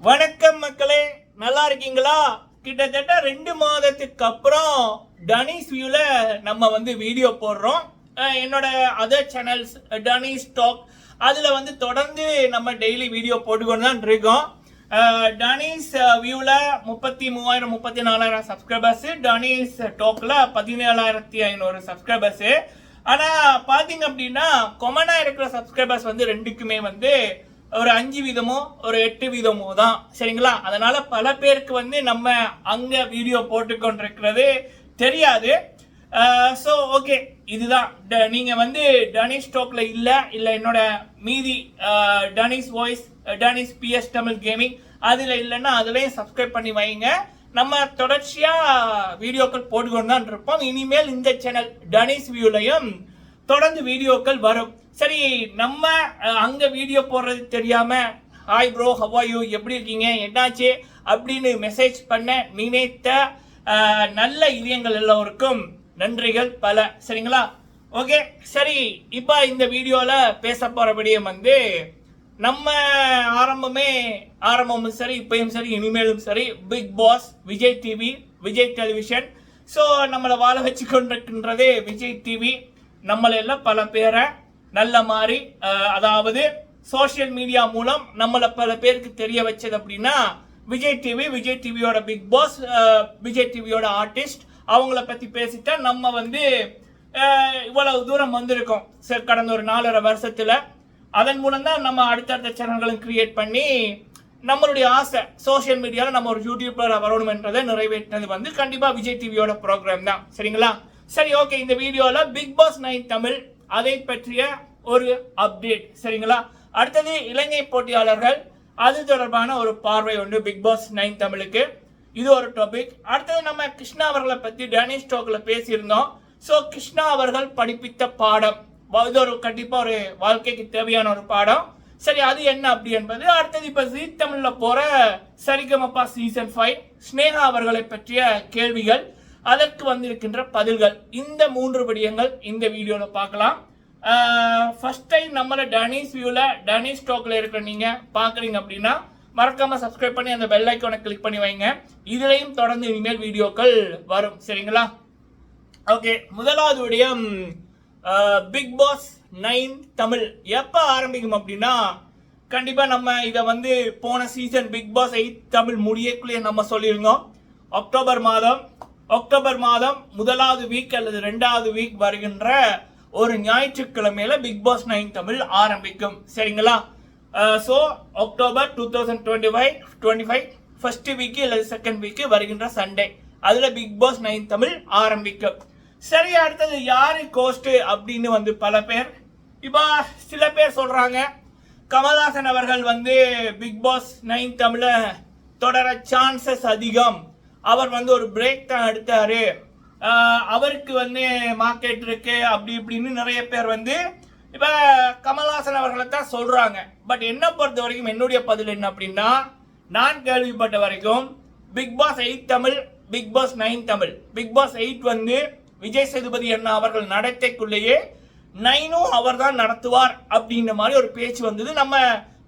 வணக்கம் மக்களே, நல்லா இருக்கீங்களா? கிட்டத்தட்ட 2 மாதத்துக்கு அப்புறம் டனிஸ் வியூல நம்ம வீடியோ போடுறோம். என்னோட அதர் சேனல்ஸ் டனிஸ் டாக் அதுல தொடர்ந்து நம்ம டெய்லி வீடியோ போட்டுக்கொண்டு தான் இருக்கோம். டனிஸ் வியூல 33,000 34,000 சப்ஸ்கிரைபர்ஸ், டனிஸ் டாக்ல 17,500 சப்ஸ்கிரைபர்ஸ். ஆனா பாத்தீங்க அப்படின்னா கொமனா இருக்கிற சப்ஸ்கிரைபர்ஸ் ரெண்டுக்குமே ஒரு 5 வீதமோ ஒரு 8 வீதமோ தான், சரிங்களா? அதனால பல பேருக்கு நம்ம அங்க வீடியோ போட்டுக்கொண்டிருக்கிறது தெரியாது. ஸோ ஓகே, இதுதான் நீங்க டனிஷ் டாக்ல இல்ல என்னோட மீதி Danish voice, Danish PS Tamil gaming அதுல இல்லைன்னா அதுலயும் சப்ஸ்கிரைப் பண்ணி வைங்க. நம்ம தொடர்ச்சியா வீடியோக்கள் போட்டுக்கொண்டு தான் இருப்போம். இனிமேல் இந்த சேனல் டனிஷ் வியூலையும் தொடர்ந்து வீடியோக்கள் வரும். சரி, நம்ம அங்க வீடியோ போடுறது தெரியாம hi bro, how are you, எப்படி இருக்கீங்க, என்னாச்சு அப்படின்னு மெசேஜ் பண்ண நினைத்த நல்ல இதயங்கள் எல்லோருக்கும் நன்றிகள் பல, சரிங்களா? ஓகே, சரி, இப்போ இந்த வீடியோல பேச போற விடயம் நம்ம ஆரம்பமும் சரி, இப்பயும் சரி, இனிமேலும் சரி, Bigg Boss, Vijay TV, Vijay television. So நம்மளை வாழ வச்சு கொண்டிருக்கின்றது விஜய் டிவி. நம்மளெல்லாம் பல பேரை நல்ல மாதிரி, அதாவது சோசியல் மீடியா மூலம் நம்மளை பல பேருக்கு தெரிய வச்சது அப்படின்னா விஜய் டிவி, விஜய் டிவியோட பிக் பாஸ், விஜய் டிவியோட ஆர்டிஸ்ட், அவங்கள பத்தி பேசிட்டா நம்ம இவ்வளவு தூரம் வந்திருக்கோம் சார் கடந்த ஒரு 4.5 வருஷத்துல. அதன் மூலம் தான் நம்ம அடுத்தடுத்த சேனல்களும் கிரியேட் பண்ணி நம்மளுடைய ஆசை சோசியல் மீடியாவில் நம்ம ஒரு யூடியூபர் வரணும் என்றதை நிறைவேற்றது கண்டிப்பா விஜய் டிவியோட ப்ரோக்ராம் தான், சரிங்களா? சரி, ஓகே, இந்த வீடியோல பிக் பாஸ் 9 தமிழ் அதை பற்றிய ஒரு அப்டேட், சரிங்களா? அடுத்தது இலங்கை போட்டியாளர்கள், அது தொடர்பான ஒரு பார்வை உண்டு பிக் பாஸ் 9 தமிழுக்கு. இது ஒரு டாபிக். அடுத்தது நம்ம கிருஷ்ணா அவர்களை பத்தி டனிஷ் டாக்ல பேசியிருந்தோம். ஸோ கிருஷ்ணா அவர்கள் படிப்பித்த பாடம், இது ஒரு கண்டிப்பா ஒரு வாழ்க்கைக்கு தேவையான ஒரு பாடம். சரி, அது என்ன அப்படி என்பது அடுத்தது. இப்ப ஜீ தமிழ்ல போற சரிகமப்பா சீசன் 5 ஸ்னேகா அவர்களை பற்றிய கேள்விகள், அதற்கு வந்திருக்கின்ற பதில்கள், இந்த 3 விடயங்கள் இந்த வீடியோல பார்க்கலாம். ஃபர்ஸ்ட் டைம் நம்மள டனிஷ் வியூல டனிஷ் டாக்ல இருக்கிற நீங்க பாக்குறீங்க அப்படின்னா மறக்காம சப்ஸ்கிரைப் பண்ணி அந்த பெல் ஐக்கானை கிளிக் பண்ணி வைங்க. இதுலயும் தொடர்ந்து இனிமேல் வீடியோக்கள் வரும், சரிங்களா? ஓகே, முதலாவது விடயம், பிக் பாஸ் 9 தமிழ் எப்ப ஆரம்பிக்கும் அப்படின்னா கண்டிப்பா நம்ம இதை போன சீசன் பிக் பாஸ் 8 தமிழ் முடியக்குள்ளே நம்ம சொல்லியிருந்தோம். அக்டோபர் மாதம் முதலாவது வீக் அல்லது 2வது வீக் வருகின்ற ஒரு ஞாயிற்றுக்கிழமையில பிக் பாஸ் 9 தமிழ் ஆரம்பிக்கும், சரிங்களா? ஸோ அக்டோபர் 2025 ஃபர்ஸ்ட் வீக் அல்லது செகண்ட் வீக் வருகின்ற சண்டே, அதுல பிக் பாஸ் 9 தமிழ் ஆரம்பிக்கும். சரி, அடுத்தது யாரு கோஸ்ட் அப்படின்னு பல பேர், இப்ப சில பேர் சொல்றாங்க கமல்ஹாசன் அவர்கள் பிக் பாஸ் 9 தமிழ தொடர சான்சஸ் அதிகம், அவர் ஒரு பிரேக் தான் எடுத்தாரு, அவருக்கு மார்க்கெட் இருக்கு அப்படி இப்படின்னு நிறைய பேர் இப்ப கமல்ஹாசன் அவர்களை தான் சொல்றாங்க. பட் என்ன பொறுத்த வரைக்கும் என்னுடைய பதில் என்ன அப்படின்னா, நான் கேள்விப்பட்ட வரைக்கும் Bigg Boss 8 Tamil, Bigg Boss 9 Tamil, Bigg Boss 8 Vijay Sethupathi அண்ணா அவர்கள் நடத்தைக்குள்ளேயே 9ம் அவர் தான் நடத்துவார் அப்படின்ற மாதிரி ஒரு பேச்சு வந்தது. நம்ம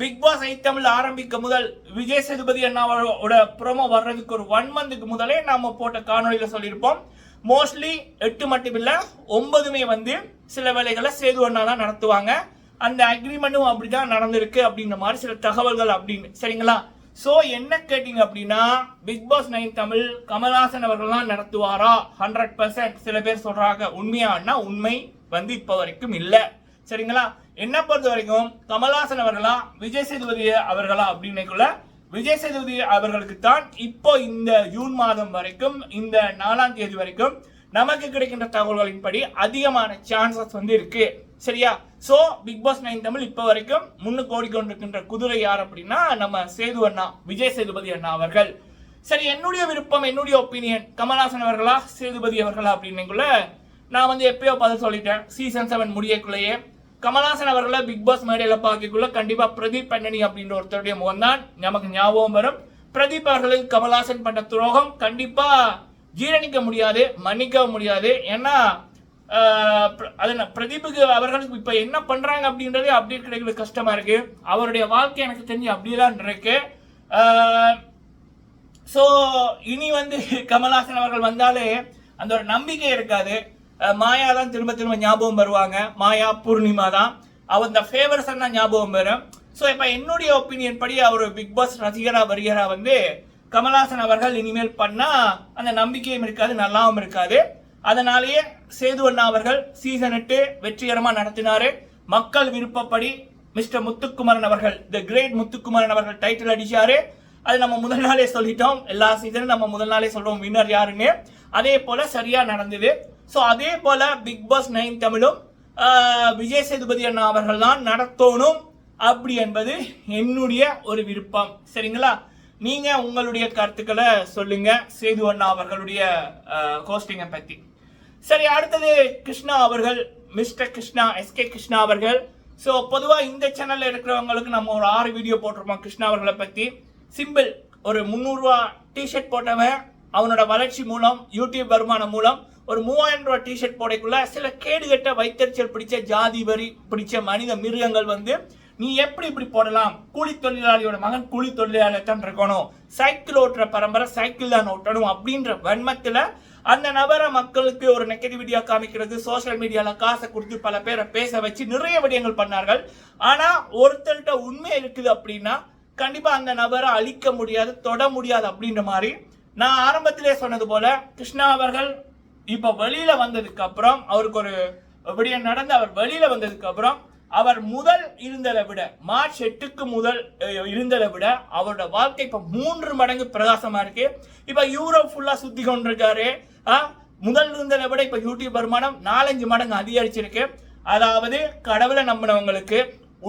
பிக் பாஸ் 8 தமிழ் ஆரம்பிக்க முதல் விஜய் சேதுபதி அண்ணாவோட ப்ரோமோ வர்றதுக்கு ஒரு 1 மந்த்துக்கு முதலே நாம போட்ட காணொலியில சொல்லியிருப்போம். மோஸ்ட்லி 8 மட்டும் இல்ல 9மே சில வேலைகளை சேது அண்ணா தான் நடத்துவாங்க. அந்த அக்ரிமெண்ட்டும் அப்படிதான் நடந்திருக்கு அப்படின்ற மாதிரி சில தகவல்கள் அப்படின்னு, சரிங்களா? சோ என்ன கேட்டீங்க அப்படின்னா பிக் பாஸ் 9 தமிழ் கமல்ஹாசன் அவர்கள் தான் நடத்துவாரா 100%? சில பேர் சொல்றாங்க. உண்மையானா உண்மை இப்ப வரைக்கும் இல்ல, சரிங்களா? என்ன பொறுத்த வரைக்கும் கமல்ஹாசன் அவர்களா விஜய் சேதுபதி அவர்களா அப்படின்னுக்குள்ள விஜய் சேதுபதி அவர்களுக்கு தான் இப்போ இந்த ஜூன் மாதம் வரைக்கும், இந்த 4ஆம் தேதி வரைக்கும் நமக்கு கிடைக்கின்ற தகவல்களின்படி அதிகமான சான்சஸ் இருக்கு, சரியா? சோ பிக் பாஸ் 9 தமிழ் இப்ப வரைக்கும் முன்னுக்கு ஓடிக்கொண்டிருக்கின்ற குதிரை யார் அப்படின்னா நம்ம சேது அண்ணா, விஜய் சேதுபதி அண்ணா அவர்கள். சரி, என்னுடைய விருப்பம், என்னுடைய ஒப்பீனியன், கமல்ஹாசன் அவர்களா சேதுபதி அவர்களா அப்படின்னுக்குள்ள நான் எப்பயோ பதில் சொல்லிட்டேன். சீசன் 7 முடியக்குள்ளேயே கமல்ஹாசன் அவர்களை பிக் பாஸ் மேடையில பார்க்கக்குள்ள கண்டிப்பா பிரதீப் பண்ணனி அப்படின்ற ஒருத்தருடைய முகம் தான் நமக்கு ஞாபகம் வரும். பிரதீப் அவர்களுக்கு கமல்ஹாசன் பண்ண துரோகம் கண்டிப்பா ஜீரணிக்க முடியாது, மன்னிக்க முடியாது. ஏன்னா பிரதீப்புக்கு அவர்களுக்கு இப்ப என்ன பண்றாங்க அப்படின்றதே அப்டேட் கிடைக்கிறது கஷ்டமா இருக்கு. அவருடைய வாழ்க்கை எனக்கு தெரிஞ்சு அப்படியெல்லாம் இருக்கு. ஸோ இனி வந்து கமல்ஹாசன் அவர்கள் வந்தாலே அந்த ஒரு நம்பிக்கை இருக்காது. மாயா தான் திரும்ப திரும்ப ஞாபகம் வருவாங்க. மாயா, பூர்ணிமா தான் அந்த ஃபேவர்ஸ் தான் ஞாபகம் வரும். ஸோ இப்போ என்னுடைய ஒப்பீனியன் படி அவர் பிக் பாஸ் ரசிகரா வருகிறா வந்து கமல்ஹாசன் அவர்கள் இனிமேல் பண்ணா அந்த நம்பிக்கையும் இருக்காது, நல்லாவும் இருக்காது. அதனாலேயே சேது அண்ணா அவர்கள் சீசன் 8 வெற்றிகரமாக நடத்தினாரு. மக்கள் விருப்பப்படி மிஸ்டர் முத்துக்குமரன் அவர்கள், தி கிரேட் முத்துக்குமரன் அவர்கள் டைட்டில் அடிச்சாரு. அது நம்ம முதல் நாளே சொல்லிட்டோம். எல்லா சீசனும் நம்ம முதல் நாளே சொல்றோம் வின்னர் யாருன்னு. அதே போல சரியா நடந்தது. ஸோ அதே போல பிக் பாஸ் 9 தமிழும் விஜய் சேதுபதி அண்ணா அவர்கள் தான் நடத்தணும் அப்படி என்பது என்னுடைய ஒரு விருப்பம். சரிங்களா? நீங்க உங்களுடைய கருத்துக்களை சொல்லுங்க சேது அண்ணா அவர்களுடைய ஹோஸ்டிங்கை பத்தி. சரி, அடுத்தது கிருஷ்ணா அவர்கள், மிஸ்டர் கிருஷ்ணா, எஸ்கே கிருஷ்ணா அவர்கள். ஸோ பொதுவாக இந்த சேனல்ல இருக்கிறவங்களுக்கு நம்ம ஒரு 6 வீடியோ போட்டிருப்போம் கிருஷ்ணா அவர்களை பத்தி. சிம்பிள், ஒரு 300 ரூபா டிஷர்ட் போட்டவன் அவனோட வளர்ச்சி மூலம், யூடியூப் வருமானம் மூலம் ஒரு 3000 ரூபா டிஷர்ட் போடக்குள்ள சில கேடுகட்ட வைத்தறிச்சல் பிடிச்ச ஜாதி வரி பிடிச்ச மனித மிருகங்கள் வந்து நீ எப்படி இப்படி போடலாம், கூலி தொழிலாளியோட மகன் கூலி தொழிலாளியத்தான் இருக்கணும், சைக்கிள் ஓட்டுற பரம்பரை சைக்கிள் தான் ஓட்டணும் அப்படின்ற வன்மத்துல அந்த நபரை மக்களுக்கு ஒரு நெகட்டிவிட்டியா காமிக்கிறது, சோசியல் மீடியால காசை கொடுத்து பல பேரை பேச வச்சு நிறைய விடயங்கள் பண்ணார்கள். ஆனா ஒருத்தர்கிட்ட உண்மை இருக்குது அப்படின்னா கண்டிப்பா அந்த நபரை அழிக்க முடியாது, தொட முடியாது அப்படின்ற மாதிரி நான் ஆரம்பத்திலே சொன்னது போல கிருஷ்ணா அவர்கள் இப்ப வெளியில வந்ததுக்கு அப்புறம் அவருக்கு ஒரு விடயம் நடந்து அவர் வெளியில வந்ததுக்கு அப்புறம் அவர் முதல் இருந்ததை விட மார்ச் 8க்கு முதல் இருந்ததை விட அவரோட வாழ்க்கை இப்ப 3 மடங்கு பிரகாசமா இருக்கு. இப்ப யூரோப் ஃபுல்லா சுத்தி கொண்டிருக்காரு. முதல் இருந்ததை விட இப்ப யூடியூப் வருமானம் 4-5 மடங்கு அதிகரிச்சிருக்கு. அதாவது கடவுளை நம்பினவங்களுக்கு,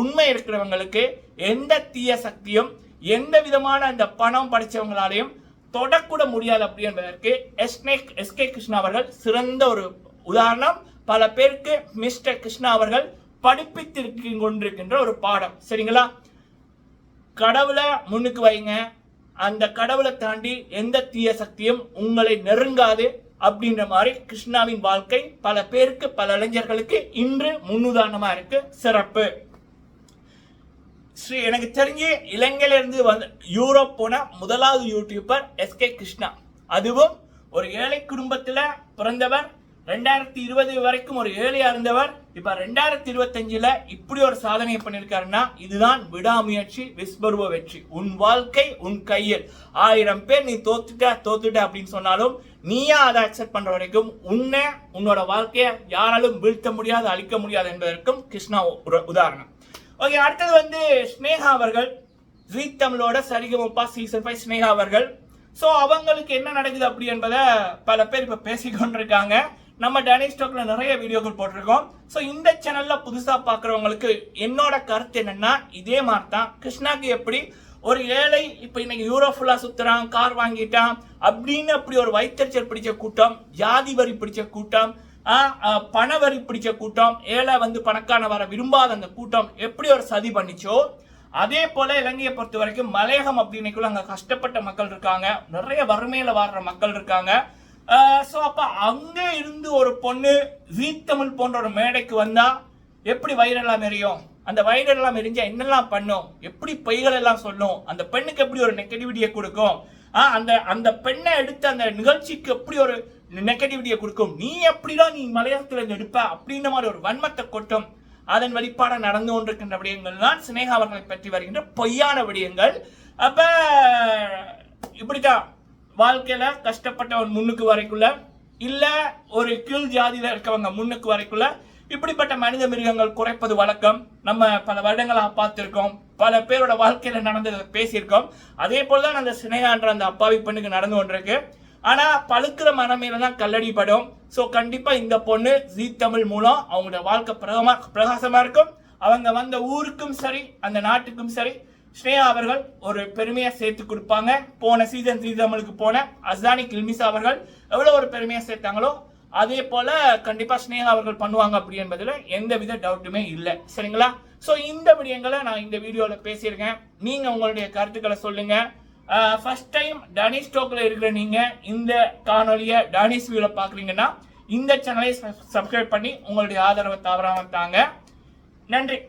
உண்மை இருக்கிறவங்களுக்கு எந்த தீய சக்தியும் எந்த விதமான அந்த பணம் படிச்சவங்களாலையும் தொடக்கூட முடியாது அப்படி என்பதற்கு எஸ்கே கிருஷ்ணா அவர்கள் சிறந்த ஒரு உதாரணம். பல பேருக்கு மிஸ்டர் கிருஷ்ணா அவர்கள் படிப்பித்து கொண்டிருக்கின்ற ஒரு பாடம். சரிங்களா? கடவுளை முன்னுக்கு வைங்க, அந்த கடவுளை தாண்டி எந்த தீய சக்தியும் உங்களை நெருங்காது அப்படின்ற மாதிரி கிருஷ்ணாவின் வாழ்க்கை பல பேருக்கு, பல இளைஞர்களுக்கு இன்று முன்னுதாரணமா இருக்கு. சிறப்பு. எனக்கு தெரிஞ்சு இலங்கையிலிருந்து வந்து யூரோப் போன முதலாவது யூடியூபர் எஸ்கே கிருஷ்ணா. அதுவும் ஒரு ஏழை குடும்பத்தில் பிறந்தவர். 2020 வரைக்கும் ஒரு ஏழையா இருந்தவர். இப்ப 2025 இப்படி ஒரு சாதனையை பண்ணிருக்காருன்னா இதுதான் விடாமுயற்சி, விஸ்வரூப வெற்றி. உன் வாழ்க்கை உன் கையில். 1000 பேர் நீ தோத்துட்ட அப்படின்னு சொன்னாலும் நீயா அதை அக்செப்ட் பண்ற வரைக்கும் உன்னோட வாழ்க்கையை யாராலும் வீழ்த்த முடியாது, அழிக்க முடியாது என்பதற்கும் கிருஷ்ணா ஒரு உதாரணம். ஓகே, அடுத்தது வந்து ஸ்னேகா அவர்கள், ஜீ தமிழோட சரிகமப்பா சீசன் 5 ஸ்னேகா அவர்கள். ஸோ அவங்களுக்கு என்ன நடக்குது அப்படி என்பதை பல பேர் இப்போ பேசிக்கொண்டிருக்காங்க. நம்ம டானிஷ் டாக்ல நிறைய வீடியோக்கள் போட்டிருக்கோம். ஸோ இந்த சேனல்ல புதுசா பார்க்குறவங்களுக்கு என்னோட கருத்து என்னன்னா, இதே மாதிரி தான் கிருஷ்ணாக்கு எப்படி ஒரு ஏழை இப்போ இன்னைக்கு யூரோ ஃபுல்லா சுத்துறான், கார் வாங்கிட்டான் அப்படின்னு அப்படி ஒரு வைத்தறிச்சல் பிடிச்ச கூட்டம், ஜாதி வரி பிடிச்ச கூட்டம், பணவரி பிடிச்ச கூட்டம், ஏழை வந்து பணக்கான வர விரும்பாத அந்த கூட்டம் எப்படி ஒரு சதி பண்ணிச்சோ அதே போல இலங்கையை பொறுத்த வரைக்கும் மலையகம் அப்படின்னுக்குள்ள அங்க கஷ்டப்பட்ட மக்கள் இருக்காங்க, நிறைய வறுமையில வாடுற மக்கள் இருக்காங்க. ஸோ அப்ப அங்க இருந்து ஒரு பொண்ணு ஜீ தமிழ் போன்ற ஒரு மேடைக்கு வந்தா எப்படி வைரலாம் எரியும், அந்த வைரல் எல்லாம் எரிஞ்சா என்னெல்லாம் பண்ணும், எப்படி பொய்கள் எல்லாம் சொல்லும், அந்த பெண்ணுக்கு எப்படி ஒரு நெகட்டிவிட்டியை கொடுக்கும், அந்த பெண்ணை எடுத்து அந்த நிகழ்ச்சிக்கு எப்படி ஒரு நெகட்டிவிட்டியை கொடுக்கும், நீ எப்படிதான் நீ மலையாளத்துல இருந்து எடுப்ப அப்படின்ற மாதிரி ஒரு வன்மத்தை கொட்டும். அதன் வெளிப்பாட நடந்து கொண்டிருக்கின்ற விடயங்கள் தான் சினேகா அவர்களை பற்றி வருகின்ற பொய்யான விடயங்கள். அப்ப இப்படித்தான் வாழ்க்கையில கஷ்டப்பட்டவன் முன்னுக்கு வரைக்குள்ள, இல்ல ஒரு கீழ் ஜாதியில இருக்கவங்க முன்னுக்கு வரைக்குள்ள இப்படிப்பட்ட மனித மிருகங்கள் குறைப்பது வழக்கம். நம்ம பல வருடங்களாக பார்த்திருக்கோம், பல பேரோட வாழ்க்கையில நடந்ததை பேசியிருக்கோம். அதே போலதான் அந்த சினேகான்ற அந்த அப்பாவி பெண்ணுக்கு நடந்து கொண்டிருக்கு. ஆனா பழுக்கிற மரமையில தான் கல்லடிப்படும். ஸோ கண்டிப்பா இந்த பொண்ணு ஜீ தமிழ் மூலம் அவங்களோட வாழ்க்கை பிரகாசமா இருக்கும். அவங்க வந்த ஊருக்கும் சரி அந்த நாட்டுக்கும் சரி ஸ்னேகா அவர்கள் ஒரு பெருமையை சேர்த்து கொடுப்பாங்க. போன சீசன் ஜீ தமிழுக்கு போன அஸ்தானி கில்மிசா அவர்கள் எவ்வளவு ஒரு பெருமையை சேர்த்தாங்களோ அதே போல கண்டிப்பா ஸ்னேகா அவர்கள் பண்ணுவாங்க அப்படி என்பதுல எந்த வித டவுட்டுமே இல்லை. சரிங்களா? ஸோ இந்த விடயங்களை நான் இந்த வீடியோல பேசியிருக்கேன். நீங்க உங்களுடைய கருத்துக்களை சொல்லுங்க. ஃபர்ஸ்ட் டைம் டானிஷ் டாக்ல இருக்கிற நீங்க இந்த காணொலியை டானிஷ் வியூல பாக்குறீங்கன்னா இந்த சேனலை சப்ஸ்கிரைப் பண்ணி உங்களுடைய ஆதரவை தவறாம தாங்க. நன்றி.